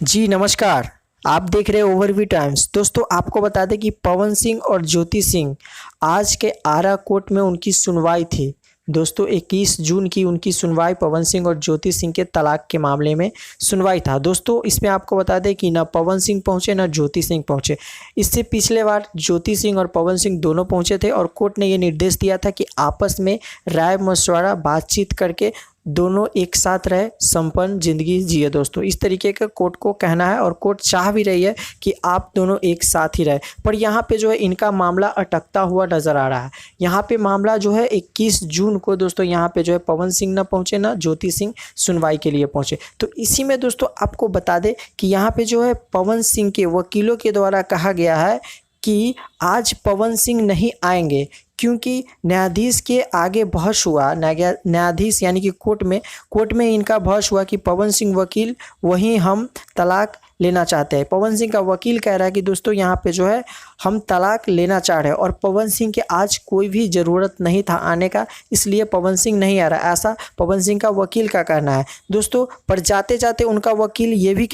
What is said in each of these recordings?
जी नमस्कार। आप देख रहे हैं ओवरव्यू टाइम्स। दोस्तों आपको बता दें कि पवन सिंह और ज्योति सिंह आज के आरा कोर्ट में उनकी सुनवाई थी। दोस्तों 21 जून की उनकी सुनवाई पवन सिंह और ज्योति सिंह के तलाक के मामले में सुनवाई था। दोस्तों इसमें आपको बता दें कि ना पवन सिंह पहुंचे ना ज्योति सिंह पहुंचे। इससे पिछले बार ज्योति सिंह और पवन सिंह दोनों पहुंचे थे और कोर्ट ने ये निर्देश दिया था कि आपस में राय मशवरा बातचीत करके दोनों एक साथ रहे, संपन्न जिंदगी जिए। दोस्तों इस तरीके का कोर्ट को कहना है और कोर्ट चाह भी रही है कि आप दोनों एक साथ ही रहे। पर यहाँ पे जो है इनका मामला अटकता हुआ नजर आ रहा है। यहाँ पे मामला जो है 21 जून को दोस्तों यहाँ पे जो है पवन सिंह ना पहुंचे ना ज्योति सिंह सुनवाई के लिए पहुंचे। तो इसी में दोस्तों आपको बता दें कि यहाँ पे जो है पवन सिंह के वकीलों के द्वारा कहा गया है कि आज पवन सिंह नहीं आएंगे क्योंकि न्यायाधीश के आगे बहस हुआ। न्यायाधीश यानी कि कोर्ट में इनका बहस हुआ कि पवन सिंह वकील वहीं हम तलाक लेना चाहते हैं। पवन सिंह का वकील कह रहा है कि दोस्तों यहाँ पे जो है हम तलाक लेना चाह रहे हैं और पवन सिंह के आज कोई भी ज़रूरत नहीं था आने का, इसलिए पवन सिंह नहीं आ रहा। ऐसा पवन सिंह का वकील का कहना है। दोस्तों पर जाते जाते उनका वकील ये भी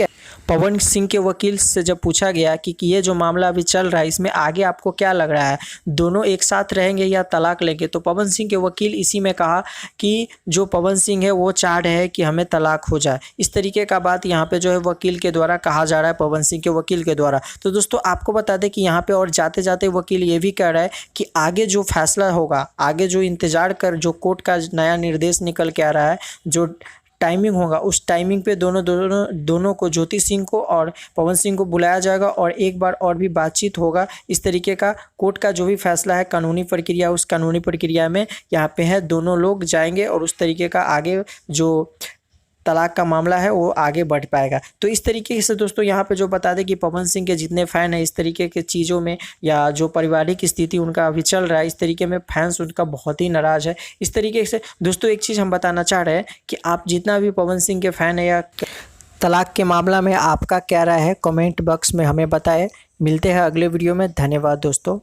पवन सिंह के वकील से जब पूछा गया कि ये जो मामला अभी चल रहा है इसमें आगे आपको क्या लग रहा है, दोनों एक साथ रहेंगे या तलाक लेंगे, तो पवन सिंह के वकील इसी में कहा कि जो पवन सिंह है वो चाह रहे हैं कि हमें तलाक हो जाए। इस तरीके का बात यहाँ पे जो है वकील के द्वारा कहा जा रहा है, पवन सिंह के वकील के द्वारा। तो दोस्तों आपको बता दें कि यहाँ पे और जाते जाते वकील ये भी कह रहा है कि आगे जो फैसला होगा, आगे जो इंतजार कर जो कोर्ट का नया निर्देश निकल के आ रहा है, जो टाइमिंग होगा उस टाइमिंग पे दोनों को ज्योति सिंह को और पवन सिंह को बुलाया जाएगा और एक बार और भी बातचीत होगा। इस तरीके का कोर्ट का जो भी फैसला है, कानूनी प्रक्रिया, उस कानूनी प्रक्रिया में यहाँ पे है दोनों लोग जाएंगे और उस तरीके का आगे जो तलाक का मामला है वो आगे बढ़ पाएगा। तो इस तरीके से दोस्तों यहाँ पे जो बता दें कि पवन सिंह के जितने फ़ैन हैं इस तरीके के चीज़ों में या जो पारिवारिक स्थिति उनका अभी चल रहा है इस तरीके में फैंस उनका बहुत ही नाराज़ है। इस तरीके से दोस्तों एक चीज़ हम बताना चाह रहे हैं कि आप जितना भी पवन सिंह के फ़ैन है या तलाक के मामला में आपका क्या राय है, कमेंट बॉक्स में हमें बताएं। मिलते हैं अगले वीडियो में। धन्यवाद दोस्तों।